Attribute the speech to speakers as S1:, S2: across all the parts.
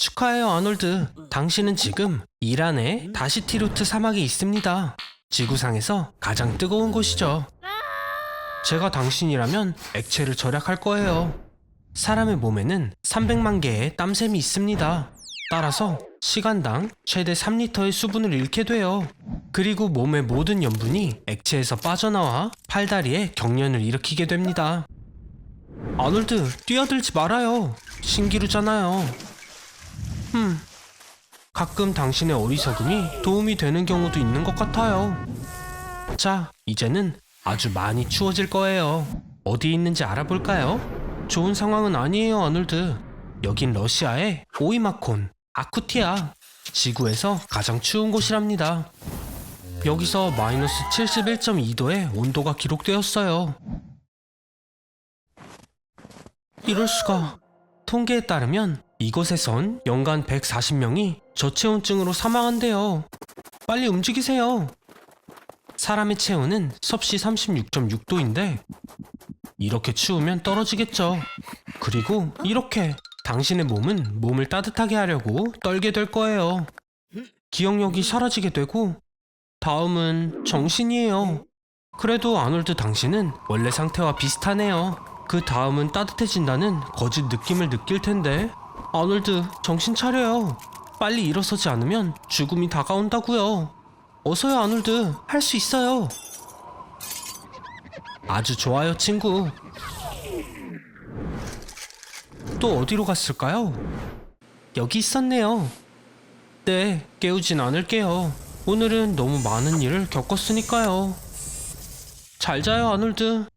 S1: 축하해요, 아놀드. 당신은 지금 이란의 다시티루트 사막에 있습니다. 지구상에서 가장 뜨거운 곳이죠. 제가 당신이라면 액체를 절약할 거예요. 사람의 몸에는 300만 개의 땀샘이 있습니다. 따라서 시간당 최대 3리터의 수분을 잃게 돼요. 그리고 몸의 모든 염분이 액체에서 빠져나와 팔다리에 경련을 일으키게 됩니다. 아놀드, 뛰어들지 말아요. 신기루잖아요. 가끔 당신의 어리석음이 도움이 되는 경우도 있는 것 같아요. 자, 이제는 아주 많이 추워질 거예요. 어디 있는지 알아볼까요? 좋은 상황은 아니에요, 아놀드. 여긴 러시아의 오이마콘, 아쿠티아. 지구에서 가장 추운 곳이랍니다. 여기서 마이너스 71.2도의 온도가 기록되었어요. 이럴 수가. 통계에 따르면 이곳에선 연간 140명이 저체온증으로 사망한대요. 빨리 움직이세요. 사람의 체온은 섭씨 36.6도인데 이렇게 추우면 떨어지겠죠. 그리고 이렇게 당신의 몸은 몸을 따뜻하게 하려고 떨게 될 거예요. 기억력이 사라지게 되고 다음은 정신이에요. 그래도 아놀드, 당신은 원래 상태와 비슷하네요. 그 다음은 따뜻해진다는 거짓 느낌을 느낄 텐데. 아놀드, 정신 차려요. 빨리 일어서지 않으면 죽음이 다가온다고요. 어서요, 아놀드. 할 수 있어요. 아주 좋아요, 친구. 또 어디로 갔을까요? 여기 있었네요. 네, 깨우진 않을게요. 오늘은 너무 많은 일을 겪었으니까요. 잘 자요, 아놀드.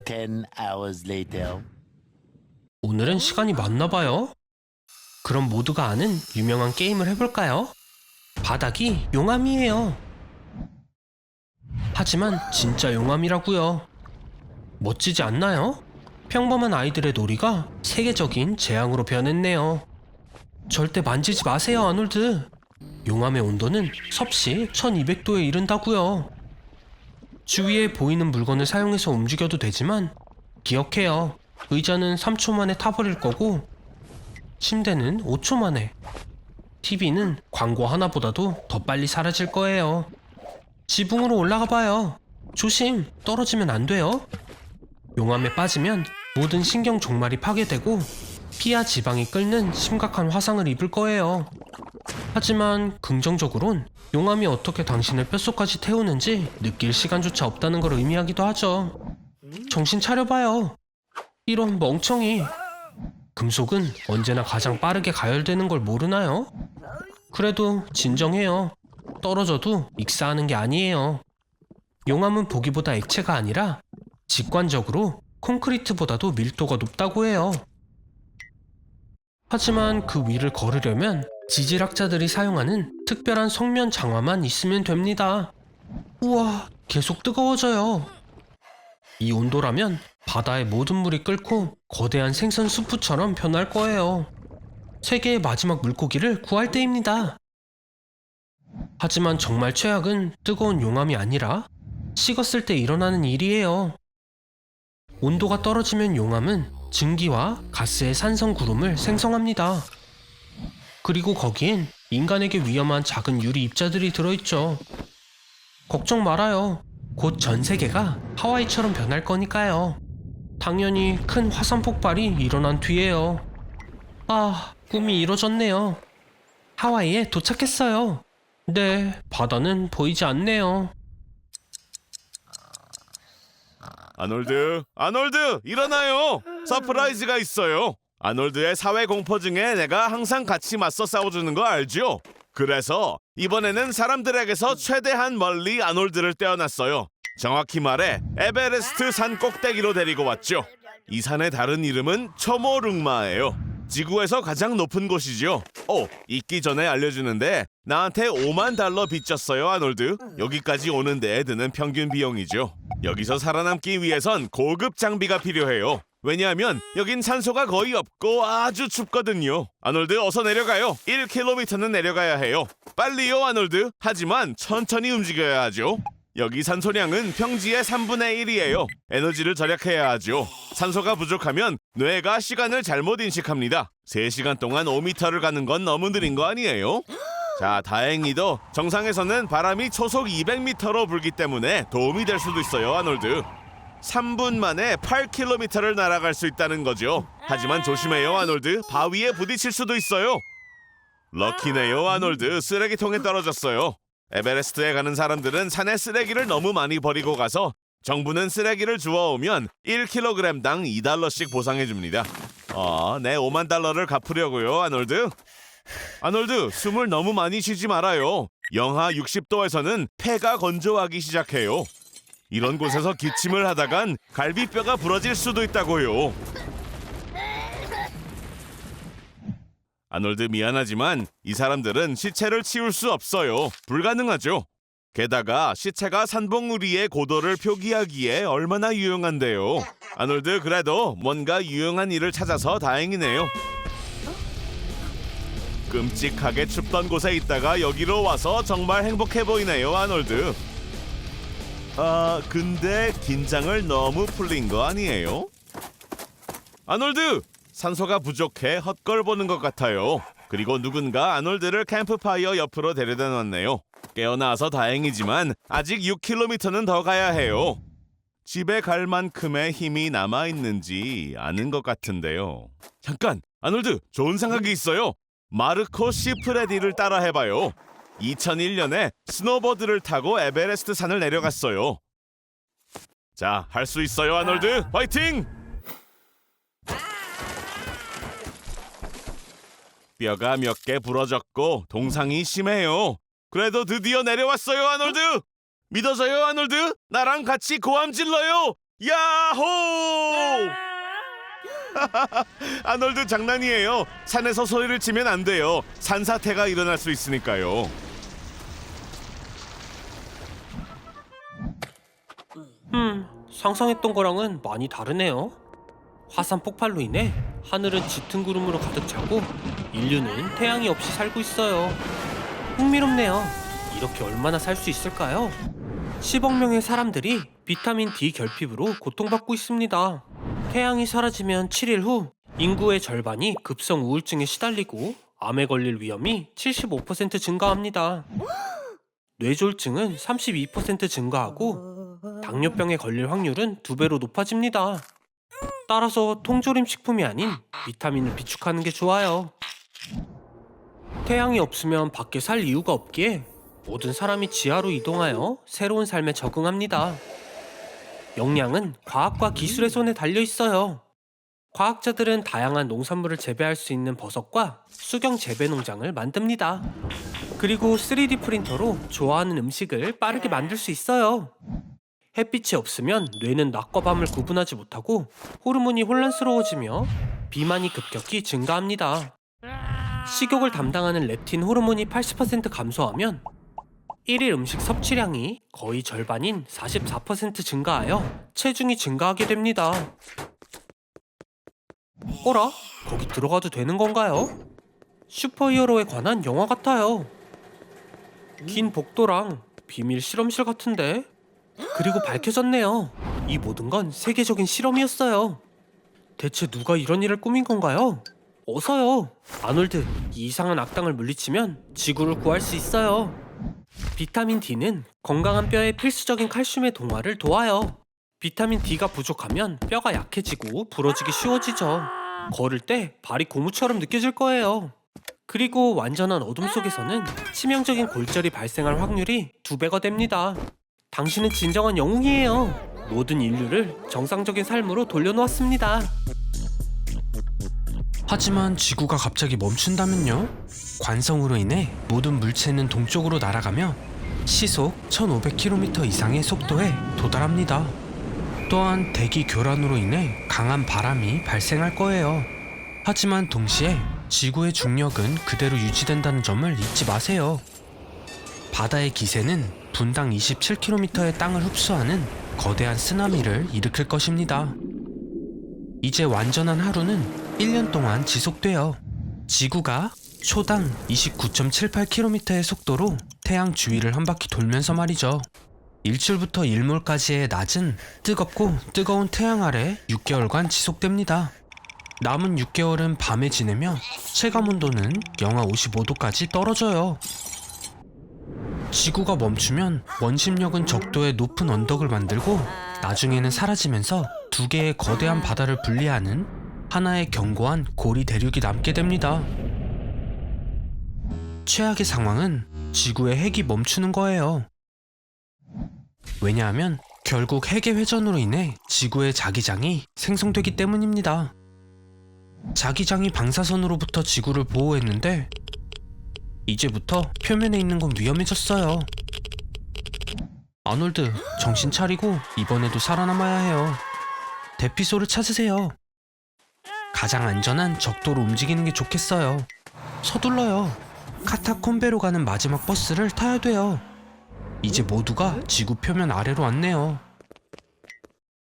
S2: 10 hours later.
S1: 오늘은 시간이 많나봐요. 그럼 모두가 아는 유명한 게임을 해볼까요? 바닥이 용암이에요. 하지만 진짜 용암이라고요. 멋지지 않나요? 평범한 아이들의 놀이가 세계적인 재앙으로 변했네요. 절대 만지지 마세요, 아놀드. 용암의 온도는 섭씨 1200도에 이른다고요. 주위에 보이는 물건을 사용해서 움직여도 되지만 기억해요. 의자는 3초 만에 타버릴 거고 침대는 5초 만에, TV는 광고 하나보다도 더 빨리 사라질 거예요. 지붕으로 올라가 봐요. 조심, 떨어지면 안 돼요. 용암에 빠지면 모든 신경 종말이 파괴되고 피와 지방이 끓는 심각한 화상을 입을 거예요. 하지만 긍정적으론 용암이 어떻게 당신의 뼛속까지 태우는지 느낄 시간조차 없다는 걸 의미하기도 하죠. 정신 차려봐요. 이런 멍청이. 금속은 언제나 가장 빠르게 가열되는 걸 모르나요? 그래도 진정해요. 떨어져도 익사하는 게 아니에요. 용암은 보기보다 액체가 아니라 직관적으로 콘크리트보다도 밀도가 높다고 해요. 하지만 그 위를 걸으려면 지질학자들이 사용하는 특별한 성면 장화만 있으면 됩니다. 우와, 계속 뜨거워져요. 이 온도라면 바다의 모든 물이 끓고 거대한 생선 수프처럼 변할 거예요. 세계의 마지막 물고기를 구할 때입니다. 하지만 정말 최악은 뜨거운 용암이 아니라 식었을 때 일어나는 일이에요. 온도가 떨어지면 용암은 증기와 가스의 산성 구름을 생성합니다. 그리고 거기엔 인간에게 위험한 작은 유리 입자들이 들어있죠. 걱정 말아요. 곧 전 세계가 하와이처럼 변할 거니까요. 당연히 큰 화산 폭발이 일어난 뒤에요. 아, 꿈이 이뤄졌네요. 하와이에 도착했어요. 네, 바다는 보이지 않네요.
S3: 아놀드, 일어나요. 서프라이즈가 있어요. 아놀드의 사회 공포증에 내가 항상 같이 맞서 싸워주는 거 알죠? 그래서 이번에는 사람들에게서 최대한 멀리 아놀드를 떼어놨어요. 정확히 말해 에베레스트 산 꼭대기로 데리고 왔죠. 이 산의 다른 이름은 초모룽마예요. 지구에서 가장 높은 곳이죠. 있기 전에 알려주는데 나한테 5만 달러 빚졌어요, 아놀드. 여기까지 오는 데 드는 평균 비용이죠. 여기서 살아남기 위해선 고급 장비가 필요해요. 왜냐하면 여긴 산소가 거의 없고 아주 춥거든요. 아놀드, 어서 내려가요. 1km는 내려가야 해요. 빨리요, 아놀드. 하지만 천천히 움직여야 하죠. 여기 산소량은 평지의 3분의 1이에요. 에너지를 절약해야 하죠. 산소가 부족하면 뇌가 시간을 잘못 인식합니다. 3시간 동안 5m를 가는 건 너무 느린 거 아니에요? 자, 다행히도 정상에서는 바람이 초속 200m로 불기 때문에 도움이 될 수도 있어요, 아놀드. 3분 만에 8km를 날아갈 수 있다는 거죠. 하지만 조심해요, 아놀드. 바위에 부딪힐 수도 있어요. 럭키네요, 아놀드. 쓰레기통에 떨어졌어요. 에베레스트에 가는 사람들은 산에 쓰레기를 너무 많이 버리고 가서 정부는 쓰레기를 주워오면 1kg당 $2씩 보상해줍니다. 내 5만 달러를 갚으려고요, 아놀드. 아놀드, 숨을 너무 많이 쉬지 말아요. 영하 60도에서는 폐가 건조하기 시작해요. 이런 곳에서 기침을 하다간 갈비뼈가 부러질 수도 있다고요. 아놀드, 미안하지만 이 사람들은 시체를 치울 수 없어요. 불가능하죠. 게다가 시체가 산봉우리의 고도를 표기하기에 얼마나 유용한데요. 아놀드, 그래도 뭔가 유용한 일을 찾아서 다행이네요. 끔찍하게 춥던 곳에 있다가 여기로 와서 정말 행복해 보이네요, 아놀드. 근데 긴장을 너무 풀린 거 아니에요? 아놀드! 산소가 부족해 헛걸 보는 것 같아요. 그리고 누군가 아놀드를 캠프파이어 옆으로 데려다 놨네요. 깨어나서 다행이지만 아직 6km는 더 가야 해요. 집에 갈 만큼의 힘이 남아있는지 아는 것 같은데요. 잠깐! 아놀드, 좋은 생각이 있어요. 마르코 시프레디를 따라 해봐요. 2001년에 스노보드를 타고 에베레스트 산을 내려갔어요. 자, 할 수 있어요, 아놀드. 화이팅! 뼈가 몇 개 부러졌고 동상이 심해요. 그래도 드디어 내려왔어요, 아놀드. 믿어져요, 아놀드. 나랑 같이 고함 질러요. 야호! 아놀드, 장난이에요. 산에서 소리를 치면 안 돼요. 산사태가 일어날 수 있으니까요.
S1: 상상했던 거랑은 많이 다르네요. 화산 폭발로 인해 하늘은 짙은 구름으로 가득 차고 인류는 태양이 없이 살고 있어요. 흥미롭네요. 이렇게 얼마나 살 수 있을까요? 10억 명의 사람들이 비타민 D 결핍으로 고통받고 있습니다. 태양이 사라지면 7일 후 인구의 절반이 급성 우울증에 시달리고 암에 걸릴 위험이 75% 증가합니다. 뇌졸중은 32% 증가하고 당뇨병에 걸릴 확률은 2배로 높아집니다. 따라서 통조림 식품이 아닌 비타민을 비축하는 게 좋아요. 태양이 없으면 밖에 살 이유가 없기에 모든 사람이 지하로 이동하여 새로운 삶에 적응합니다. 역량은 과학과 기술의 손에 달려 있어요. 과학자들은 다양한 농산물을 재배할 수 있는 버섯과 수경 재배 농장을 만듭니다. 그리고 3D 프린터로 좋아하는 음식을 빠르게 만들 수 있어요. 햇빛이 없으면 뇌는 낮과 밤을 구분하지 못하고 호르몬이 혼란스러워지며 비만이 급격히 증가합니다. 식욕을 담당하는 렙틴 호르몬이 80% 감소하면 1일 음식 섭취량이 거의 절반인 44% 증가하여 체중이 증가하게 됩니다. 어라? 거기 들어가도 되는 건가요? 슈퍼히어로에 관한 영화 같아요. 긴 복도랑 비밀 실험실 같은데? 그리고 밝혀졌네요. 이 모든 건 세계적인 실험이었어요. 대체 누가 이런 일을 꾸민 건가요? 어서요. 아놀드, 이 이상한 악당을 물리치면 지구를 구할 수 있어요. 비타민 D는 건강한 뼈에 필수적인 칼슘의 동화를 도와요. 비타민 D가 부족하면 뼈가 약해지고 부러지기 쉬워지죠. 걸을 때 발이 고무처럼 느껴질 거예요. 그리고 완전한 어둠 속에서는 치명적인 골절이 발생할 확률이 2배가 됩니다. 당신은 진정한 영웅이에요. 모든 인류를 정상적인 삶으로 돌려놓았습니다.
S4: 하지만 지구가 갑자기 멈춘다면요? 관성으로 인해 모든 물체는 동쪽으로 날아가며 시속 1500km 이상의 속도에 도달합니다. 또한 대기 교란으로 인해 강한 바람이 발생할 거예요. 하지만 동시에 지구의 중력은 그대로 유지된다는 점을 잊지 마세요. 바다의 기세는 분당 27km의 땅을 흡수하는 거대한 쓰나미를 일으킬 것입니다. 이제 완전한 하루는 1년 동안 지속돼요. 지구가 초당 29.78km의 속도로 태양 주위를 한 바퀴 돌면서 말이죠. 일출부터 일몰까지의 낮은 뜨겁고 뜨거운 태양 아래 6개월간 지속됩니다. 남은 6개월은 밤에 지내며 체감온도는 영하 55도까지 떨어져요. 지구가 멈추면 원심력은 적도의 높은 언덕을 만들고 나중에는 사라지면서 두 개의 거대한 바다를 분리하는 하나의 견고한 고리 대륙이 남게 됩니다. 최악의 상황은 지구의 핵이 멈추는 거예요. 왜냐하면 결국 핵의 회전으로 인해 지구의 자기장이 생성되기 때문입니다. 자기장이 방사선으로부터 지구를 보호했는데 이제부터 표면에 있는 건 위험해졌어요. 아놀드, 정신 차리고 이번에도 살아남아야 해요. 대피소를 찾으세요. 가장 안전한 적도로 움직이는 게 좋겠어요. 서둘러요. 카타콤베로 가는 마지막 버스를 타야 돼요. 이제 모두가 지구 표면 아래로 왔네요.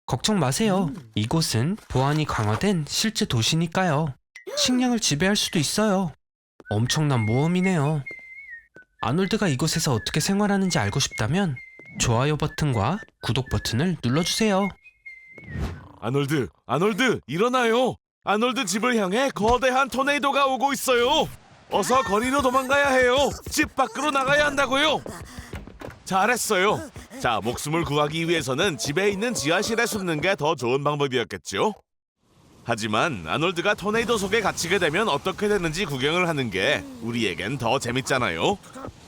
S4: 걱정 마세요. 이곳은 보안이 강화된 실제 도시니까요. 식량을 지배할 수도 있어요. 엄청난 모험이네요. 아놀드가 이곳에서 어떻게 생활하는지 알고 싶다면 좋아요 버튼과 구독 버튼을 눌러주세요.
S3: 아놀드, 일어나요. 아놀드 집을 향해 거대한 토네이도가 오고 있어요. 어서 거리로 도망가야 해요. 집 밖으로 나가야 한다고요. 잘했어요. 자, 목숨을 구하기 위해서는 집에 있는 지하실에 숨는 게 더 좋은 방법이었겠죠. 하지만 아놀드가 토네이도 속에 갇히게 되면 어떻게 되는지 구경을 하는 게 우리에겐 더 재밌잖아요.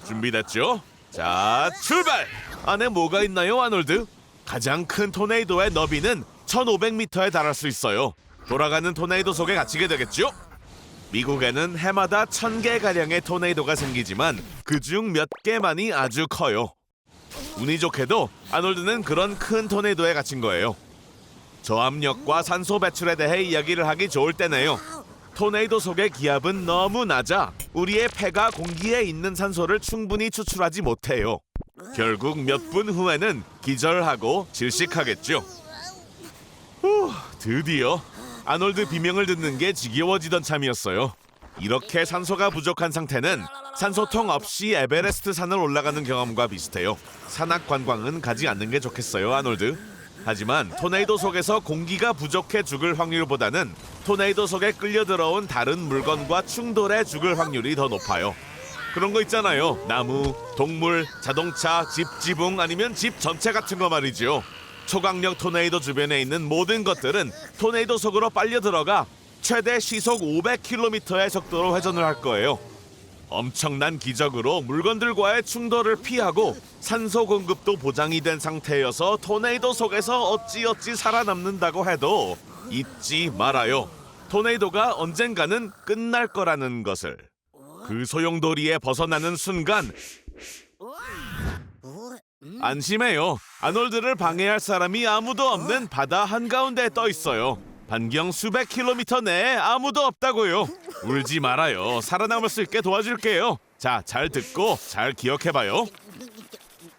S3: 준비됐죠? 자, 출발! 안에 뭐가 있나요, 아놀드? 가장 큰 토네이도의 너비는 1500m에 달할 수 있어요. 돌아가는 토네이도 속에 갇히게 되겠죠? 미국에는 해마다 1000개가량의 토네이도가 생기지만 그중 몇 개만이 아주 커요. 운이 좋게도 아놀드는 그런 큰 토네이도에 갇힌 거예요. 저압력과 산소 배출에 대해 이야기를 하기 좋을 때네요. 토네이도 속의 기압은 너무 낮아 우리의 폐가 공기에 있는 산소를 충분히 추출하지 못해요. 결국 몇 분 후에는 기절하고 질식하겠죠. 드디어 아놀드 비명을 듣는 게 지겨워지던 참이었어요. 이렇게 산소가 부족한 상태는 산소통 없이 에베레스트 산을 올라가는 경험과 비슷해요. 산악 관광은 가지 않는 게 좋겠어요, 아놀드. 하지만 토네이도 속에서 공기가 부족해 죽을 확률보다는 토네이도 속에 끌려 들어온 다른 물건과 충돌해 죽을 확률이 더 높아요. 그런 거 있잖아요. 나무, 동물, 자동차, 집 지붕 아니면 집 전체 같은 거 말이죠. 초강력 토네이도 주변에 있는 모든 것들은 토네이도 속으로 빨려 들어가 최대 시속 500km의 속도로 회전을 할 거예요. 엄청난 기적으로 물건들과의 충돌을 피하고 산소 공급도 보장이 된 상태여서 토네이도 속에서 어찌어찌 살아남는다고 해도 잊지 말아요. 토네이도가 언젠가는 끝날 거라는 것을. 그 소용돌이에 벗어나는 순간 안심해요. 아놀드를 방해할 사람이 아무도 없는 바다 한가운데에 떠 있어요. 반경 수백 킬로미터 내에 아무도 없다고요. 울지 말아요. 살아남을 수 있게 도와줄게요. 자, 잘 듣고 잘 기억해봐요.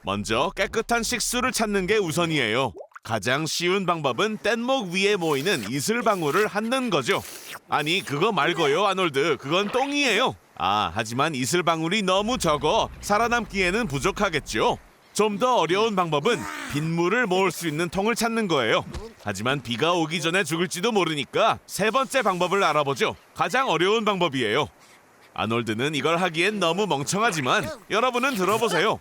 S3: 먼저 깨끗한 식수를 찾는 게 우선이에요. 가장 쉬운 방법은 뗏목 위에 모이는 이슬방울을 핥는 거죠. 아니, 그거 말고요, 아놀드. 그건 똥이에요. 하지만 이슬방울이 너무 적어 살아남기에는 부족하겠죠. 좀 더 어려운 방법은 빗물을 모을 수 있는 통을 찾는 거예요. 하지만 비가 오기 전에 죽을지도 모르니까 세 번째 방법을 알아보죠. 가장 어려운 방법이에요. 아놀드는 이걸 하기엔 너무 멍청하지만 여러분은 들어보세요.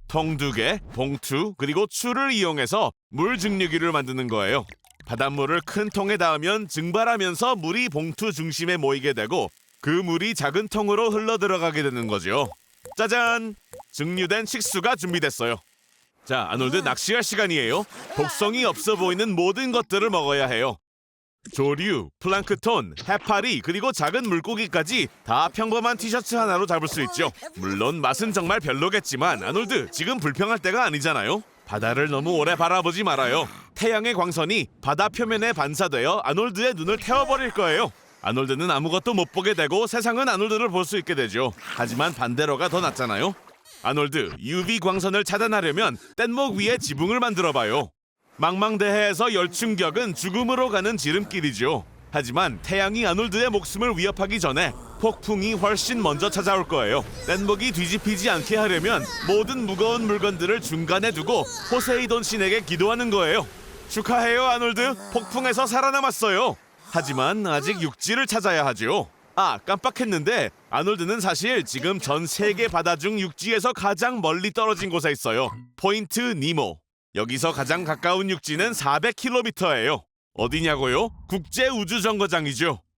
S3: 통 2개, 봉투, 그리고 추를 이용해서 물 증류기를 만드는 거예요. 바닷물을 큰 통에 닿으면 증발하면서 물이 봉투 중심에 모이게 되고 그 물이 작은 통으로 흘러 들어가게 되는 거죠. 짜잔! 증류된 식수가 준비됐어요. 자, 아놀드 낚시할 시간이에요. 독성이 없어 보이는 모든 것들을 먹어야 해요. 조류, 플랑크톤, 해파리, 그리고 작은 물고기까지 다 평범한 티셔츠 하나로 잡을 수 있죠. 물론 맛은 정말 별로겠지만 아놀드, 지금 불평할 때가 아니잖아요. 바다를 너무 오래 바라보지 말아요. 태양의 광선이 바다 표면에 반사되어 아놀드의 눈을 태워버릴 거예요. 아놀드는 아무것도 못 보게 되고 세상은 아놀드를 볼 수 있게 되죠. 하지만 반대로가 더 낫잖아요. 아놀드, UV 광선을 차단하려면 뗏목 위에 지붕을 만들어봐요. 망망대해에서 열충격은 죽음으로 가는 지름길이죠. 하지만 태양이 아놀드의 목숨을 위협하기 전에 폭풍이 훨씬 먼저 찾아올 거예요. 뗏목이 뒤집히지 않게 하려면 모든 무거운 물건들을 중간에 두고 포세이돈 신에게 기도하는 거예요. 축하해요, 아놀드. 폭풍에서 살아남았어요. 하지만 아직 육지를 찾아야 하죠. 아, 깜빡했는데 아놀드는 사실 지금 전 세계 바다 중 육지에서 가장 멀리 떨어진 곳에 있어요. 포인트 니모. 여기서 가장 가까운 육지는 400km예요. 어디냐고요? 국제우주정거장이죠.